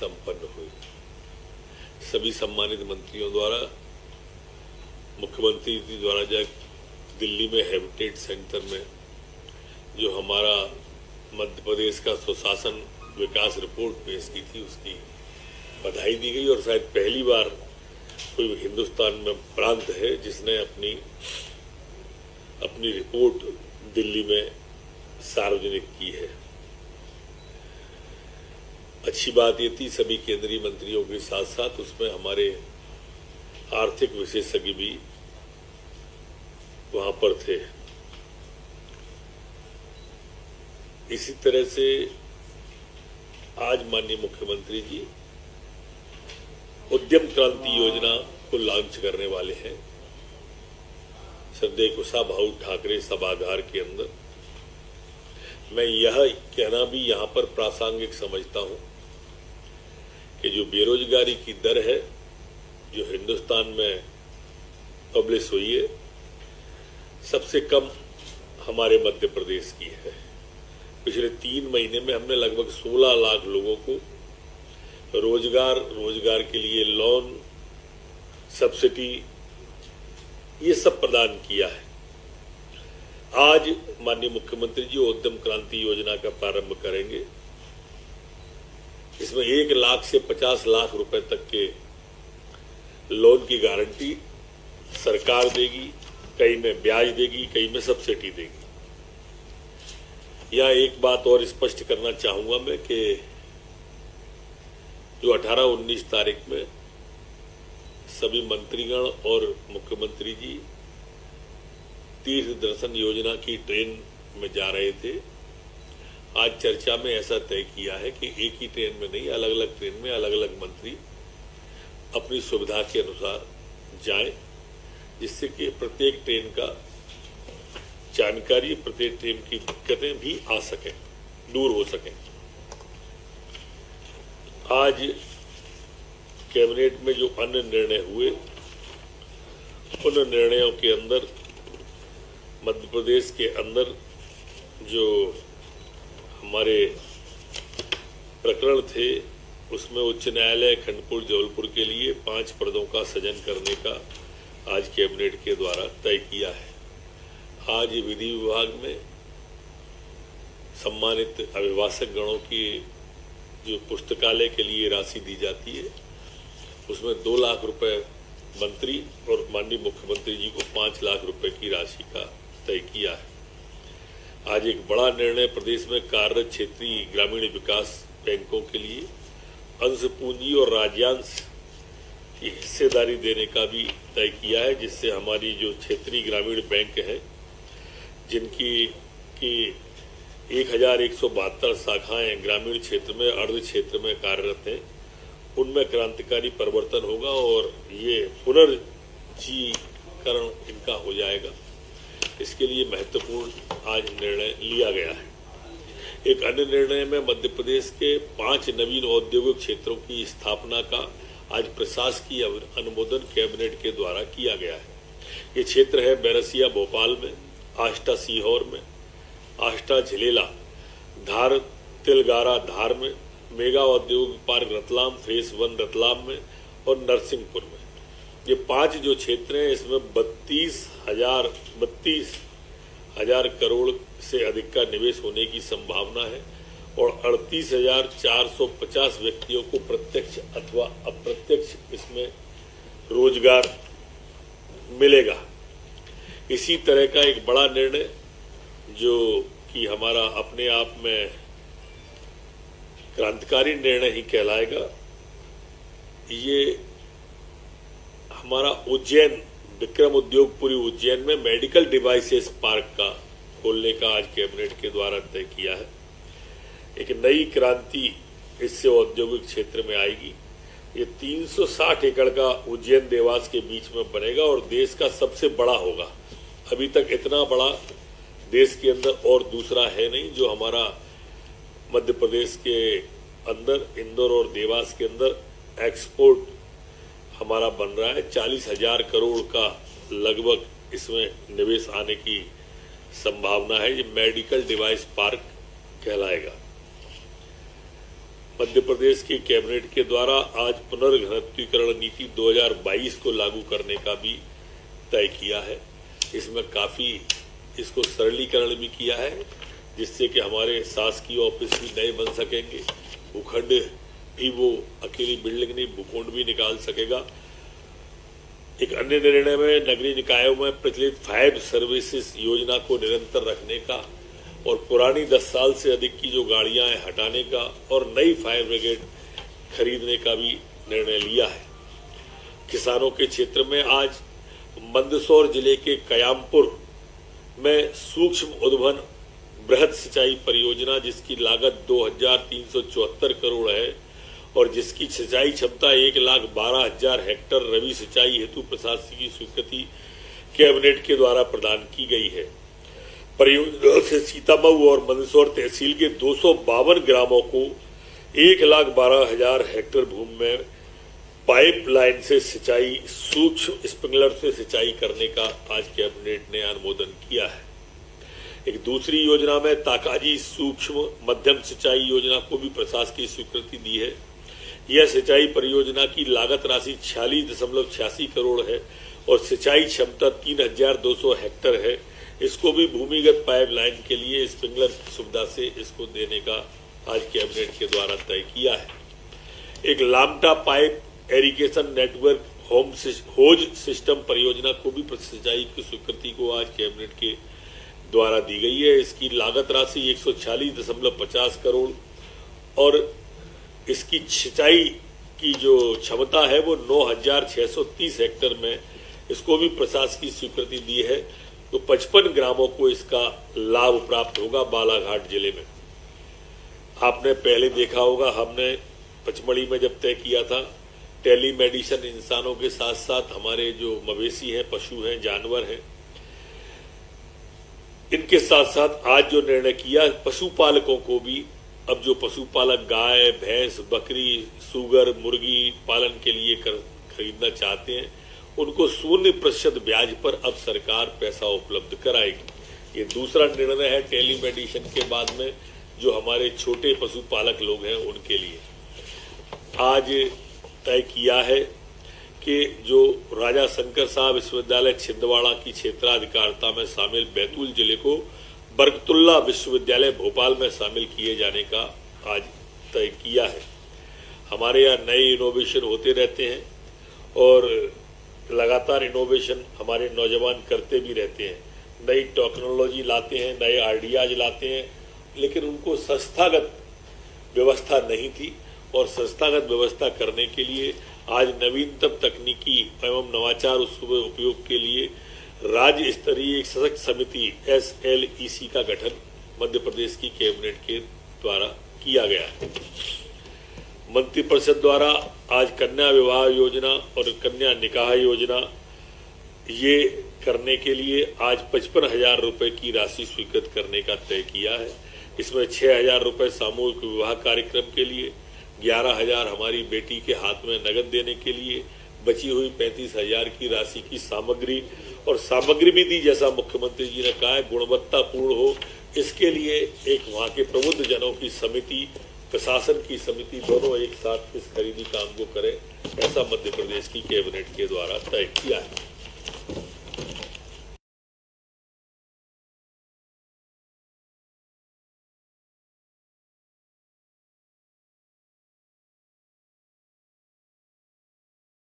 संपन्न हुई। सभी सम्मानित मंत्रियों द्वारा, मुख्यमंत्री जी द्वारा जब दिल्ली में हैबिटेट सेंटर में जो हमारा मध्य प्रदेश का सुशासन विकास रिपोर्ट पेश की थी, उसकी बधाई दी गई। और शायद पहली बार कोई हिंदुस्तान में प्रांत है जिसने अपनी रिपोर्ट दिल्ली में सार्वजनिक की है। अच्छी बात ये थी, सभी केंद्रीय मंत्रियों के साथ साथ उसमें हमारे आर्थिक विशेषज्ञ भी वहां पर थे। इसी तरह से आज माननीय मुख्यमंत्री जी उद्यम क्रांति योजना को लॉन्च करने वाले हैं श्रद्धेय कुशाभाऊ ठाकरे सभागार के अंदर। मैं यह कहना भी यहां पर प्रासंगिक समझता हूं कि जो बेरोजगारी की दर है जो हिंदुस्तान में पब्लिश हुई है, सबसे कम हमारे मध्य प्रदेश की है। पिछले 3 महीने में हमने लगभग 16 लाख लोगों को रोजगार के लिए लोन, सब्सिडी, ये सब प्रदान किया है। आज माननीय मुख्यमंत्री जी उद्यम क्रांति योजना का प्रारंभ करेंगे। इसमें 1 लाख से 50 लाख रुपए तक के लोन की गारंटी सरकार देगी, कई में ब्याज देगी, कई में सब्सिडी देगी। यह एक बात और स्पष्ट करना चाहूंगा मैं कि जो 18-19 तारीख में सभी मंत्रीगण और मुख्यमंत्री जी तीर्थ दर्शन योजना की ट्रेन में जा रहे थे, आज चर्चा में ऐसा तय किया है कि एक ही ट्रेन में नहीं, अलग अलग ट्रेन में अलग अलग मंत्री अपनी सुविधा के अनुसार जाएं, जिससे कि प्रत्येक ट्रेन का जानकारी, प्रत्येक ट्रेन की दिक्कतें भी आ सकें, दूर हो सकें। आज कैबिनेट में जो अन्य निर्णय हुए, उन निर्णयों के अंदर मध्य प्रदेश के अंदर जो हमारे प्रकरण थे, उसमें उच्च न्यायालय खंडपुर जबलपुर के लिए 5 पदों का सृजन करने का आज कैबिनेट के द्वारा तय किया है। आज विधि विभाग में सम्मानित अभिभाषक गणों की जो पुस्तकालय के लिए राशि दी जाती है, उसमें 2 लाख रुपए मंत्री और माननीय मुख्यमंत्री जी को 5 लाख रुपए की राशि का तय किया है। आज एक बड़ा निर्णय प्रदेश में कार्यरत क्षेत्रीय ग्रामीण विकास बैंकों के लिए अंश पूंजी और राज्यांश की हिस्सेदारी देने का भी तय किया है, जिससे हमारी जो क्षेत्रीय ग्रामीण बैंक हैं, जिनकी 1172 शाखाएं ग्रामीण क्षेत्र में, अर्ध क्षेत्र में कार्यरत हैं, उनमें क्रांतिकारी परिवर्तन होगा और ये पुनर्जीकरण इनका हो जाएगा। इसके लिए महत्वपूर्ण आज निर्णय लिया गया है। एक अन्य निर्णय में मध्य प्रदेश के 5 नवीन औद्योगिक क्षेत्रों की स्थापना का आज प्रशासकीय अनुमोदन कैबिनेट के द्वारा किया गया है। ये क्षेत्र है बैरसिया भोपाल में, आष्टा सीहोर में, आष्टा झिलेला, धार तिलगारा धार में, मेगा औद्योगिक पार्क रतलाम फेस 1 रतलाम में और नरसिंहपुर में। ये 5 जो क्षेत्र हैं, इसमें 32,000 करोड़ से अधिक का निवेश होने की संभावना है और 38,450 व्यक्तियों को प्रत्यक्ष अथवा अप्रत्यक्ष इसमें रोजगार मिलेगा। इसी तरह का एक बड़ा निर्णय जो कि हमारा अपने आप में क्रांतिकारी निर्णय ही कहलाएगा, ये हमारा उज्जैन विक्रम उद्योगपुरी उज्जैन में मेडिकल डिवाइसेस पार्क का खोलने का आज कैबिनेट के द्वारा तय किया है। एक नई क्रांति इससे औद्योगिक क्षेत्र में आएगी। ये 360 एकड़ का उज्जैन देवास के बीच में बनेगा और देश का सबसे बड़ा होगा। अभी तक इतना बड़ा देश के अंदर और दूसरा है नहीं, जो हमारा मध्य प्रदेश के अंदर इंदौर और देवास के अंदर एक्सपोर्ट हमारा बन रहा है। 40,000 करोड़ का लगभग इसमें निवेश आने की संभावना है। ये मेडिकल डिवाइस पार्क कहलाएगा। मध्य प्रदेश की कैबिनेट के द्वारा आज पुनर्घनत्वीकरण नीति 2022 को लागू करने का भी तय किया है। इसमें काफी इसको सरलीकरण भी किया है, जिससे कि हमारे शासकीय ऑफिस भी नए बन सकेंगे, भूखंड भी वो अकेली बिल्डिंग नहीं, भूखंड भी निकाल सकेगा। एक अन्य निर्णय में नगरीय निकायों में प्रचलित 5 सर्विसेज योजना को निरंतर रखने का और पुरानी 10 साल से अधिक की जो गाड़ियां हैं हटाने का और नई फायर ब्रिगेड खरीदने का भी निर्णय लिया है। किसानों के क्षेत्र में आज मंदसौर जिले के कयामपुर में सूक्ष्म उद्वहन बृहद सिंचाई परियोजना, जिसकी लागत 2374 करोड़ है और जिसकी सिंचाई क्षमता 1,12,000 हेक्टेयर रबी सिंचाई हेतु प्रशासकीय स्वीकृति कैबिनेट के द्वारा प्रदान की गई है। परियोजना से सीतामऊ और मंदसौर तहसील के 252 ग्रामों को 1,12,000 हेक्टेयर भूमि में पाइपलाइन से सिंचाई, सूक्ष्म स्प्रिंकलर से सिंचाई करने का आज कैबिनेट ने अनुमोदन किया है। एक दूसरी योजना में ताकाजी सूक्ष्म मध्यम सिंचाई योजना को भी प्रशासकीय स्वीकृति दी है। यह सिंचाई परियोजना की लागत राशि 46.86 करोड़ है और सिंचाई क्षमता 3,200 हेक्टेयर है। इसको भी भूमिगत पाइपलाइन के लिए स्प्रिंकलर सुविधा से इसको देने का आज कैबिनेट के द्वारा तय किया है। एक लामटा पाइप एरिगेशन नेटवर्क होज सिस्टम परियोजना को भी सिंचाई की स्वीकृति को आज कैबिनेट के द्वारा दी गई है। इसकी लागत राशि 146.50 करोड़ और इसकी सिंचाई की जो क्षमता है वो 9,630 हेक्टेयर में इसको भी प्रशासकीय स्वीकृति दी है। तो 55 ग्रामों को इसका लाभ प्राप्त होगा बालाघाट जिले में। आपने पहले देखा होगा, हमने पचमढ़ी में जब तय किया था, टेलीमेडिसिन इंसानों के साथ साथ हमारे जो मवेशी हैं, पशु हैं, जानवर हैं, इनके साथ साथ आज जो निर्णय किया पशुपालकों को भी, अब जो पशुपालक गाय, भैंस, बकरी, सूगर, मुर्गी पालन के लिए खरीदना चाहते हैं, उनको 0% ब्याज पर अब सरकार पैसा उपलब्ध कराएगी। ये दूसरा निर्णय है टेलीमेडिसिन के बाद में जो हमारे छोटे पशुपालक लोग हैं उनके लिए। आज तय किया है कि जो राजा शंकर साहब विश्वविद्यालय छिंदवाड़ा की क्षेत्राधिकारिता में शामिल बैतूल जिले को बरकतुल्ला विश्वविद्यालय भोपाल में शामिल किए जाने का आज तय किया है। हमारे यहाँ नए इनोवेशन होते रहते हैं और लगातार इनोवेशन हमारे नौजवान करते भी रहते हैं, नई टेक्नोलॉजी लाते हैं, नए आइडियाज लाते हैं, लेकिन उनको संस्थागत व्यवस्था नहीं थी और संस्थागत व्यवस्था करने के लिए आज नवीनतम तकनीकी एवं नवाचार उपयोग के लिए राज्य स्तरीय एक सशक्त समिति SLEC का गठन मध्य प्रदेश की कैबिनेट के द्वारा किया गया है। मंत्रिपरिषद द्वारा आज कन्या विवाह योजना और कन्या निकाह योजना ये करने के लिए आज 55,000 रुपए की राशि स्वीकृत करने का तय किया है। इसमें 6,000 रुपए सामूहिक विवाह कार्यक्रम के लिए, 11,000 हमारी बेटी के हाथ में नगद देने के लिए, बची हुई 35,000 की राशि की सामग्री और सामग्री भी दी, जैसा मुख्यमंत्री जी ने कहा है, गुणवत्तापूर्ण हो, इसके लिए एक वहां के प्रबुद्ध जनों की समिति, प्रशासन की समिति दोनों एक साथ इस खरीदी काम को करें, ऐसा मध्य प्रदेश की कैबिनेट के द्वारा तय किया है।